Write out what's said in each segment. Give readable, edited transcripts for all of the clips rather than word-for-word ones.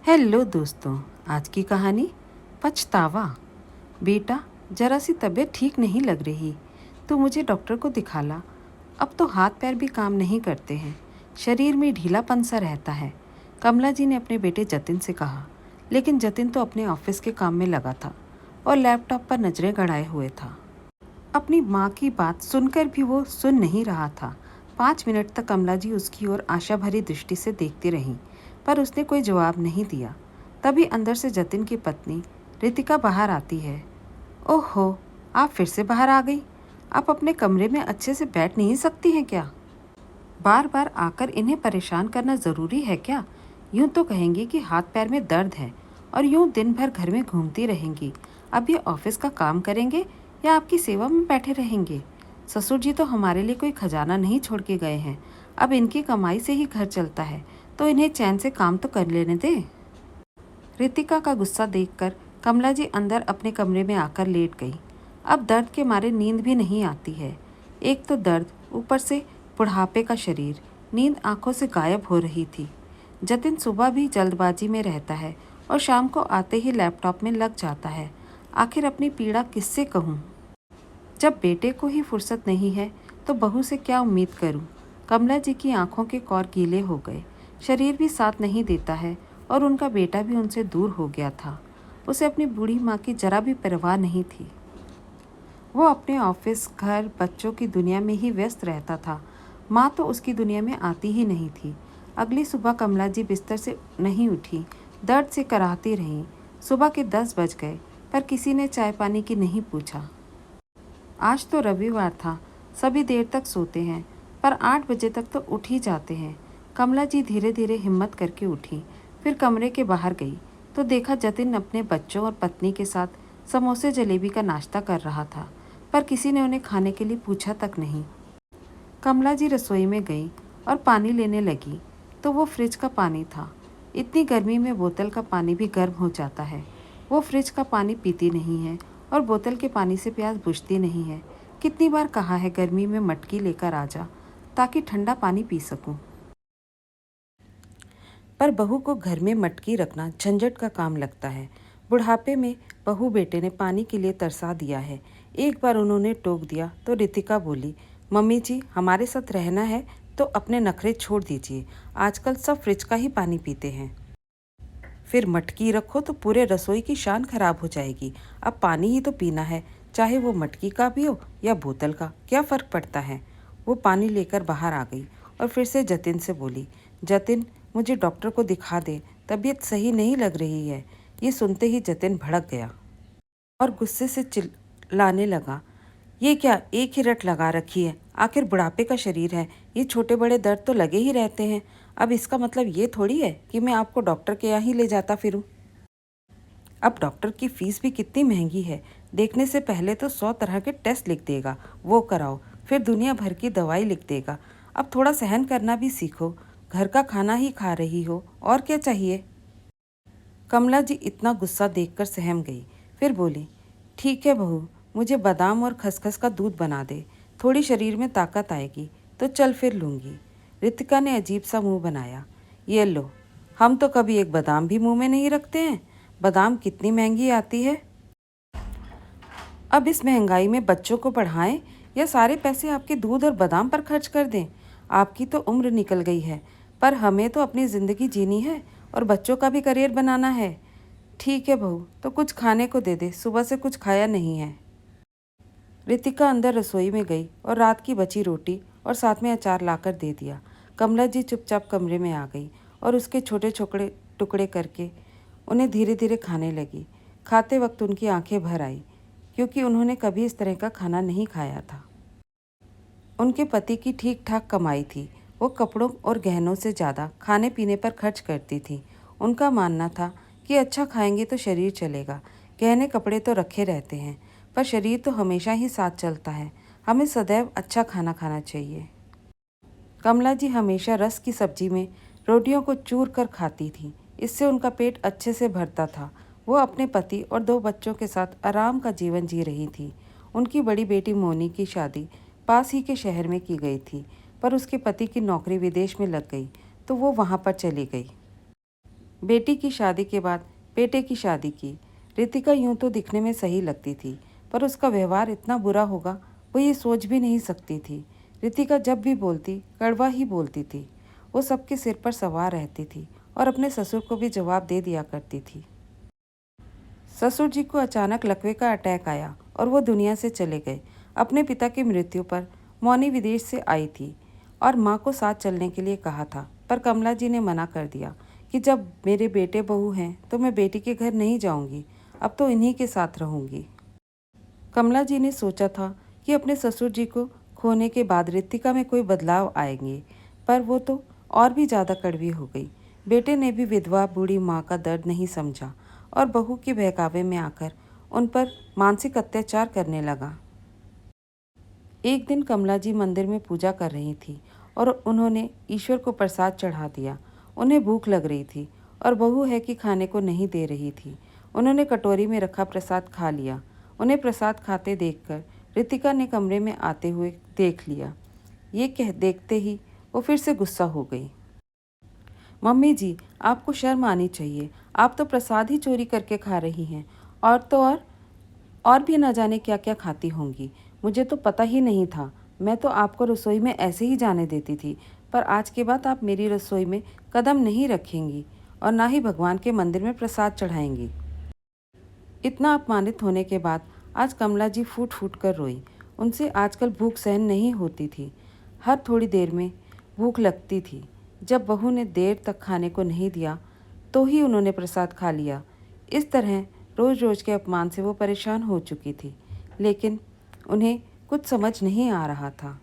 Hello दोस्तों। आज की कहानी पछतावा। बेटा, जरा सी तबीयत ठीक नहीं लग रही तो मुझे डॉक्टर को दिखा ला। अब तो हाथ पैर भी काम नहीं करते हैं, शरीर में ढीलापन सा रहता है। कमला जी ने अपने बेटे जतिन से कहा, लेकिन जतिन तो अपने ऑफिस के काम में लगा था और लैपटॉप पर नजरें गड़ाए हुए था। अपनी माँ की बात सुनकर भी वो सुन नहीं रहा था। 5 मिनट तक कमला जी उसकी ओर आशा भरी दृष्टि से देखती रहीं, पर उसने कोई जवाब नहीं दिया। तभी अंदर से जतिन की पत्नी रितिका बाहर आती है। ओहो, आप फिर से बाहर आ गई। आप अपने कमरे में अच्छे से बैठ नहीं सकती हैं क्या? बार बार आकर इन्हें परेशान करना ज़रूरी है क्या? यूं तो कहेंगी कि हाथ पैर में दर्द है और यूं दिन भर घर में घूमती रहेंगी। अब ये ऑफिस का काम करेंगे या आपकी सेवा में बैठे रहेंगे? ससुर जी तो हमारे लिए कोई खजाना नहीं छोड़ के गए हैं। अब इनकी कमाई से ही घर चलता है, तो इन्हें चैन से काम तो कर लेने दे। रितिका का गुस्सा देखकर कमला जी अंदर अपने कमरे में आकर लेट गई। अब दर्द के मारे नींद भी नहीं आती है। एक तो दर्द, ऊपर से बुढ़ापे का शरीर। नींद आंखों से गायब हो रही थी। जतिन सुबह भी जल्दबाजी में रहता है और शाम को आते ही लैपटॉप में लग जाता है। आखिर अपनी पीड़ा किससे कहूँ? जब बेटे को ही फुर्सत नहीं है तो बहू से क्या उम्मीद करूं? कमला जी की आंखों के कौर गीले हो गए। शरीर भी साथ नहीं देता है और उनका बेटा भी उनसे दूर हो गया था। उसे अपनी बूढ़ी माँ की जरा भी परवाह नहीं थी। वो अपने ऑफिस, घर, बच्चों की दुनिया में ही व्यस्त रहता था। माँ तो उसकी दुनिया में आती ही नहीं थी। अगली सुबह कमला जी बिस्तर से नहीं उठी, दर्द से कराहती रहीं। सुबह के 10 बज गए, पर किसी ने चाय पानी की नहीं पूछा। आज तो रविवार था, सभी देर तक सोते हैं, पर 8 बजे तक तो उठ ही जाते हैं। कमला जी धीरे धीरे हिम्मत करके उठी, फिर कमरे के बाहर गई तो देखा जतिन अपने बच्चों और पत्नी के साथ समोसे जलेबी का नाश्ता कर रहा था, पर किसी ने उन्हें खाने के लिए पूछा तक नहीं। कमला जी रसोई में गई और पानी लेने लगी तो वो फ्रिज का पानी था। इतनी गर्मी में बोतल का पानी भी गर्म हो जाता है। वो फ्रिज का पानी पीती नहीं है और बोतल के पानी से प्यास बुझती नहीं है। कितनी बार कहा है गर्मी में मटकी लेकर आ जा, ताकि ठंडा पानी पी सकूं। पर बहू को घर में मटकी रखना झंझट का काम लगता है। बुढ़ापे में बहू बेटे ने पानी के लिए तरसा दिया है। एक बार उन्होंने टोक दिया तो रितिका बोली, मम्मी जी, हमारे साथ रहना है तो अपने नखरे छोड़ दीजिए। आजकल सब फ्रिज का ही पानी पीते हैं। फिर मटकी रखो तो पूरे रसोई की शान खराब हो जाएगी। अब पानी ही तो पीना है, चाहे वो मटकी का पियो या बोतल का, क्या फ़र्क पड़ता है? वो पानी लेकर बाहर आ गई और फिर से जतिन से बोली, जतिन, मुझे डॉक्टर को दिखा दे, तबीयत सही नहीं लग रही है। ये सुनते ही जतिन भड़क गया और गुस्से से चिल्लाने लगा, ये क्या एक ही रट लगा रखी है? आखिर बुढ़ापे का शरीर है, ये छोटे बड़े दर्द तो लगे ही रहते हैं। अब इसका मतलब ये थोड़ी है कि मैं आपको डॉक्टर के यहाँ ही ले जाता फिरूं। अब डॉक्टर की फीस भी कितनी महंगी है। देखने से पहले तो 100 तरह के टेस्ट लिख देगा, वो कराओ। फिर दुनिया भर की दवाई लिख देगा। अब थोड़ा सहन करना भी सीखो। घर का खाना ही खा रही हो, और क्या चाहिए? कमला जी इतना गुस्सा देखकर सहम गई। फिर बोली, ठीक है बहू, मुझे बादाम और खसखस का दूध बना दे, थोड़ी शरीर में ताकत आएगी तो चल फिर लूँगी। रितिका ने अजीब सा मुंह बनाया। ये लो, हम तो कभी एक बादाम भी मुंह में नहीं रखते हैं। बादाम कितनी महंगी आती है। अब इस महंगाई में बच्चों को पढ़ाएं या सारे पैसे आपके दूध और बादाम पर खर्च कर दें? आपकी तो उम्र निकल गई है, पर हमें तो अपनी ज़िंदगी जीनी है और बच्चों का भी करियर बनाना है। ठीक है बहू, तो कुछ खाने को दे दे, सुबह से कुछ खाया नहीं है। रितिका अंदर रसोई में गई और रात की बची रोटी और साथ में अचार लाकर दे दिया। कमला जी चुपचाप कमरे में आ गई और उसके छोटे छोटे टुकड़े करके उन्हें धीरे धीरे खाने लगी। खाते वक्त उनकी आंखें भर आई, क्योंकि उन्होंने कभी इस तरह का खाना नहीं खाया था। उनके पति की ठीक ठाक कमाई थी। वो कपड़ों और गहनों से ज़्यादा खाने पीने पर खर्च करती थी। उनका मानना था कि अच्छा खाएंगे तो शरीर चलेगा। गहने कपड़े तो रखे रहते हैं, पर शरीर तो हमेशा ही साथ चलता है। हमें सदैव अच्छा खाना खाना चाहिए। कमला जी हमेशा रस की सब्जी में रोटियों को चूर कर खाती थी। इससे उनका पेट अच्छे से भरता था। वो अपने पति और 2 बच्चों के साथ आराम का जीवन जी रही थी। उनकी बड़ी बेटी मोनी की शादी पास ही के शहर में की गई थी, पर उसके पति की नौकरी विदेश में लग गई तो वो वहाँ पर चली गई। बेटी की शादी के बाद बेटे की शादी की। रितिका यूं तो दिखने में सही लगती थी, पर उसका व्यवहार इतना बुरा होगा वो ये सोच भी नहीं सकती थी। रितिका जब भी बोलती कड़वा ही बोलती थी। वो सबके सिर पर सवार रहती थी और अपने ससुर को भी जवाब दे दिया करती थी। ससुर जी को अचानक लकवे का अटैक आया और वो दुनिया से चले गए। अपने पिता की मृत्यु पर मौनी विदेश से आई थी और माँ को साथ चलने के लिए कहा था, पर कमला जी ने मना कर दिया कि जब मेरे बेटे बहू हैं तो मैं बेटी के घर नहीं जाऊंगी, अब तो इन्हीं के साथ रहूंगी। कमला जी ने सोचा था कि अपने ससुर जी को खोने के बाद रितिका में कोई बदलाव आएंगे, पर वो तो और भी ज़्यादा कड़वी हो गई। बेटे ने भी विधवा बूढ़ी माँ का दर्द नहीं समझा और बहू के बहकावे में आकर उन पर मानसिक अत्याचार करने लगा। एक दिन कमला जी मंदिर में पूजा कर रही थी और उन्होंने ईश्वर को प्रसाद चढ़ा दिया। उन्हें भूख लग रही थी और बहू है कि खाने को नहीं दे रही थी। उन्होंने कटोरी में रखा प्रसाद खा लिया। उन्हें प्रसाद खाते देखकर रितिका ने कमरे में आते हुए देख लिया। ये कह देखते ही वो फिर से गुस्सा हो गई। मम्मी जी, आपको शर्म आनी चाहिए। आप तो प्रसाद ही चोरी करके खा रही हैं और तो और भी न जाने क्या क्या खाती होंगी। मुझे तो पता ही नहीं था। मैं तो आपको रसोई में ऐसे ही जाने देती थी, पर आज के बाद आप मेरी रसोई में कदम नहीं रखेंगी और ना ही भगवान के मंदिर में प्रसाद चढ़ाएंगी। इतना अपमानित होने के बाद आज कमला जी फूट फूट कर रोई। उनसे आजकल भूख सहन नहीं होती थी। हर थोड़ी देर में भूख लगती थी। जब बहू ने देर तक खाने को नहीं दिया तो ही उन्होंने प्रसाद खा लिया। इस तरह रोज रोज के अपमान से वो परेशान हो चुकी थी, लेकिन उन्हें कुछ समझ नहीं आ रहा था,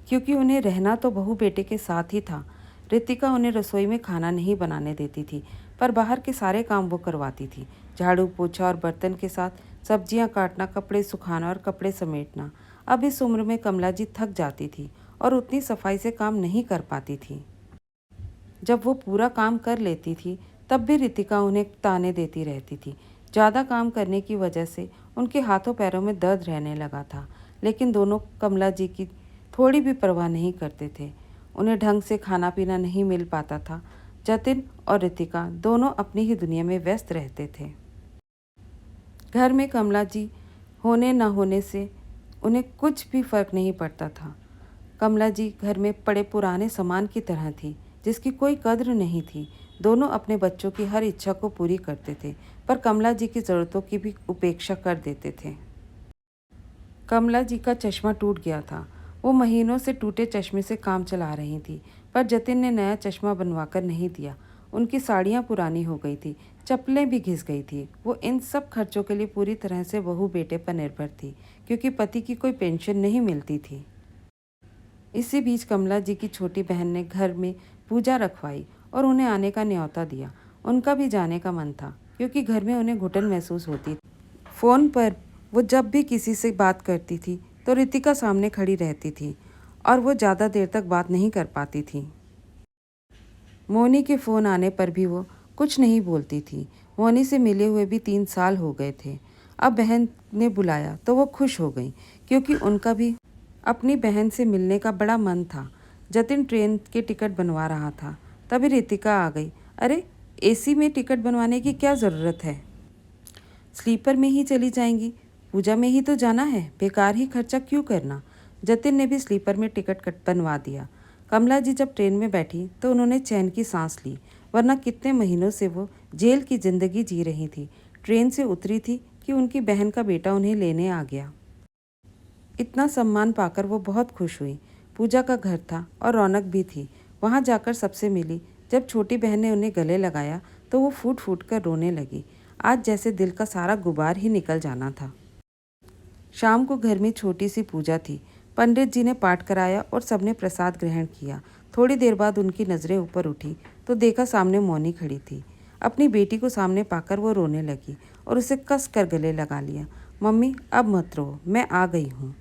क्योंकि उन्हें रहना तो बहू बेटे के साथ ही था। रितिका उन्हें रसोई में खाना नहीं बनाने देती थी, पर बाहर के सारे काम वो करवाती थी। झाड़ू पोछा और बर्तन के साथ सब्जियां काटना, कपड़े सुखाना और कपड़े समेटना। अब इस उम्र में कमला जी थक जाती थी और उतनी सफाई से काम नहीं कर पाती थी। जब वो पूरा काम कर लेती थी तब भी रितिका उन्हें ताने देती रहती थी। ज़्यादा काम करने की वजह से उनके हाथों पैरों में दर्द रहने लगा था, लेकिन दोनों कमला जी की थोड़ी भी परवाह नहीं करते थे। उन्हें ढंग से खाना पीना नहीं मिल पाता था। जतिन और रितिका दोनों अपनी ही दुनिया में व्यस्त रहते थे। घर में कमला जी होने न होने से उन्हें कुछ भी फर्क नहीं पड़ता था। कमला जी घर में पड़े पुराने सामान की तरह थी, जिसकी कोई कद्र नहीं थी। दोनों अपने बच्चों की हर इच्छा को पूरी करते थे, पर कमला जी की ज़रूरतों की भी उपेक्षा कर देते थे। कमला जी का चश्मा टूट गया था। वो महीनों से टूटे चश्मे से काम चला रही थी, पर जतिन ने नया चश्मा बनवाकर नहीं दिया। उनकी साड़ियाँ पुरानी हो गई थी, चप्पलें भी घिस गई थी। वो इन सब खर्चों के लिए पूरी तरह से बहू बेटे पर निर्भर थी, क्योंकि पति की कोई पेंशन नहीं मिलती थी। इसी बीच कमला जी की छोटी बहन ने घर में पूजा रखवाई और उन्हें आने का न्योता दिया। उनका भी जाने का मन था, क्योंकि घर में उन्हें घुटन महसूस होती थी। फ़ोन पर वो जब भी किसी से बात करती थी तो रितिका सामने खड़ी रहती थी और वो ज़्यादा देर तक बात नहीं कर पाती थी। मोनी के फ़ोन आने पर भी वो कुछ नहीं बोलती थी। मोनी से मिले हुए भी 3 साल हो गए थे। अब बहन ने बुलाया तो वो खुश हो गई, क्योंकि उनका भी अपनी बहन से मिलने का बड़ा मन था। जतिन ट्रेन के टिकट बनवा रहा था, तभी रितिका आ गई। अरे, एसी में टिकट बनवाने की क्या ज़रूरत है? स्लीपर में ही चली जाएंगी। पूजा में ही तो जाना है, बेकार ही खर्चा क्यों करना। जतिन ने भी स्लीपर में टिकट बनवा दिया। कमला जी जब ट्रेन में बैठी तो उन्होंने चैन की सांस ली, वरना कितने महीनों से वो जेल की जिंदगी जी रही थी। ट्रेन से उतरी थी कि उनकी बहन का बेटा उन्हें लेने आ गया। इतना सम्मान पाकर वो बहुत खुश हुई। पूजा का घर था और रौनक भी थी। वहाँ जाकर सबसे मिली। जब छोटी बहन ने उन्हें गले लगाया तो वो फूट फूट कर रोने लगी। आज जैसे दिल का सारा गुबार ही निकल जाना था। शाम को घर में छोटी सी पूजा थी। पंडित जी ने पाठ कराया और सबने प्रसाद ग्रहण किया। थोड़ी देर बाद उनकी नज़रें ऊपर उठी तो देखा सामने मौनी खड़ी थी। अपनी बेटी को सामने पाकर वो रोने लगी और उसे कस कर गले लगा लिया। मम्मी, अब मत रो, मैं आ गई हूँ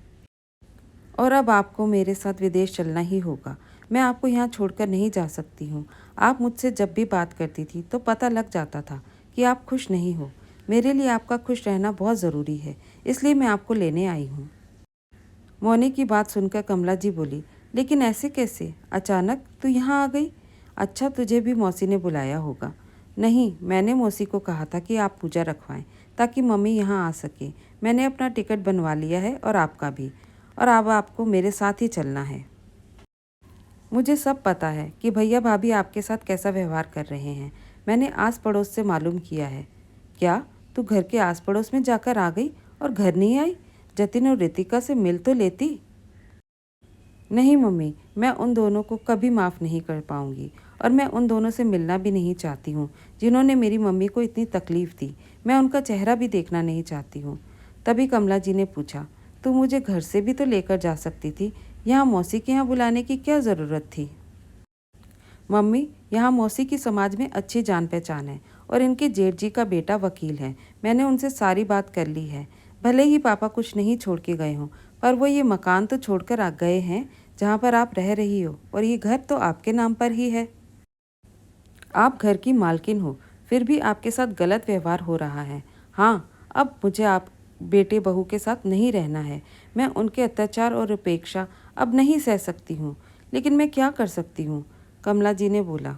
और अब आपको मेरे साथ विदेश चलना ही होगा। मैं आपको यहाँ छोड़कर नहीं जा सकती हूँ। आप मुझसे जब भी बात करती थी तो पता लग जाता था कि आप खुश नहीं हो। मेरे लिए आपका खुश रहना बहुत ज़रूरी है, इसलिए मैं आपको लेने आई हूँ। मौनी की बात सुनकर कमला जी बोली, लेकिन ऐसे कैसे? अचानक तू यहाँ आ गई? अच्छा, तुझे भी मौसी ने बुलाया होगा। नहीं, मैंने मौसी को कहा था कि आप पूजा रखवाएं ताकि मम्मी यहाँ आ सके। मैंने अपना टिकट बनवा लिया है और आपका भी, और अब आपको मेरे साथ ही चलना है। मुझे सब पता है कि भैया भाभी आपके साथ कैसा व्यवहार कर रहे हैं। मैंने आस पड़ोस से मालूम किया है। क्या तू घर के आस पड़ोस में जाकर आ गई और घर नहीं आई? जतिन और रितिका से मिल तो लेती। नहीं मम्मी, मैं उन दोनों को कभी माफ़ नहीं कर पाऊंगी, और मैं उन दोनों से मिलना भी नहीं चाहती हूँ जिन्होंने मेरी मम्मी को इतनी तकलीफ़ दी। मैं उनका चेहरा भी देखना नहीं चाहती हूँ। तभी कमला जी ने पूछा, तू मुझे घर से भी तो लेकर जा सकती थी, यहाँ मौसी के यहाँ बुलाने की क्या ज़रूरत थी? मम्मी, यहाँ मौसी की समाज में अच्छी जान पहचान है, और इनके जेठ जी का बेटा वकील है। मैंने उनसे सारी बात कर ली है। भले ही पापा कुछ नहीं छोड़ के गए हों, पर वो ये मकान तो छोड़कर आ गए हैं जहाँ पर आप रह रही हो, और ये घर तो आपके नाम पर ही है। आप घर की मालकिन हो, फिर भी आपके साथ गलत व्यवहार हो रहा है। हाँ, अब मुझे आप बेटे बहू के साथ नहीं रहना है। मैं उनके अत्याचार और उपेक्षा अब नहीं सह सकती हूँ। लेकिन मैं क्या कर सकती हूँ? कमला जी ने बोला।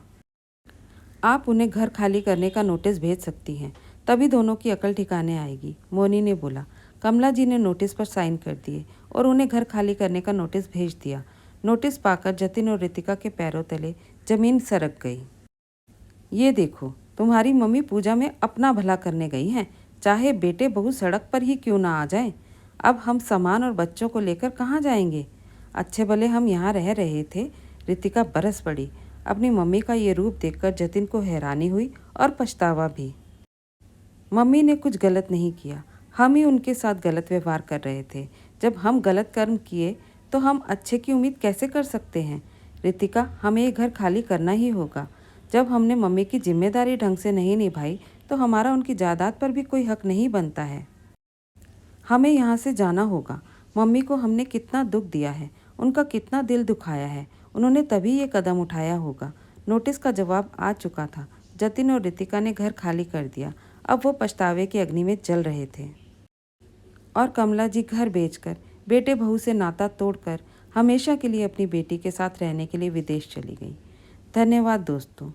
आप उन्हें घर खाली करने का नोटिस भेज सकती हैं, तभी दोनों की अकल ठिकाने आएगी, मोनी ने बोला। कमला जी ने नोटिस पर साइन कर दिए और उन्हें घर खाली करने का नोटिस भेज दिया। नोटिस पाकर जतिन और रितिका के पैरों तले जमीन सरक गई। ये देखो, तुम्हारी मम्मी पूजा में अपना भला करने गई हैं, चाहे बेटे बहू सड़क पर ही क्यों ना आ जाएं। अब हम सामान और बच्चों को लेकर कहाँ जाएंगे? अच्छे भले हम यहाँ रह रहे थे। रितिका बरस पड़ी। अपनी मम्मी का ये रूप देखकर जतिन को हैरानी हुई और पछतावा भी। मम्मी ने कुछ गलत नहीं किया, हम ही उनके साथ गलत व्यवहार कर रहे थे। जब हम गलत कर्म किए तो हम अच्छे की उम्मीद कैसे कर सकते हैं? रितिका, हमें ये घर खाली करना ही होगा। जब हमने मम्मी की जिम्मेदारी ढंग से नहीं निभाई तो हमारा उनकी जायदाद पर भी कोई हक नहीं बनता है। हमें यहाँ से जाना होगा। मम्मी को हमने कितना दुख दिया है, उनका कितना दिल दुखाया है। उन्होंने तभी ये कदम उठाया होगा। नोटिस का जवाब आ चुका था। जतिन और रितिका ने घर खाली कर दिया। अब वो पछतावे की अग्नि में जल रहे थे। और कमला जी घर बेचकर, बेटे बहू से नाता तोड़कर हमेशा के लिए अपनी बेटी के साथ रहने के लिए विदेश चली गई। धन्यवाद दोस्तों।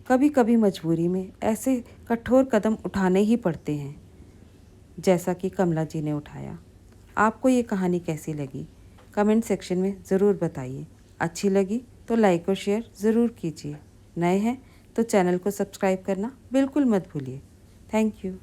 कभी कभी मजबूरी में ऐसे कठोर कदम उठाने ही पड़ते हैं, जैसा कि कमला जी ने उठाया। आपको ये कहानी कैसी लगी? कमेंट सेक्शन में ज़रूर बताइए। अच्छी लगी तो लाइक और शेयर ज़रूर कीजिए। नए हैं तो चैनल को सब्सक्राइब करना बिल्कुल मत भूलिए। Thank you.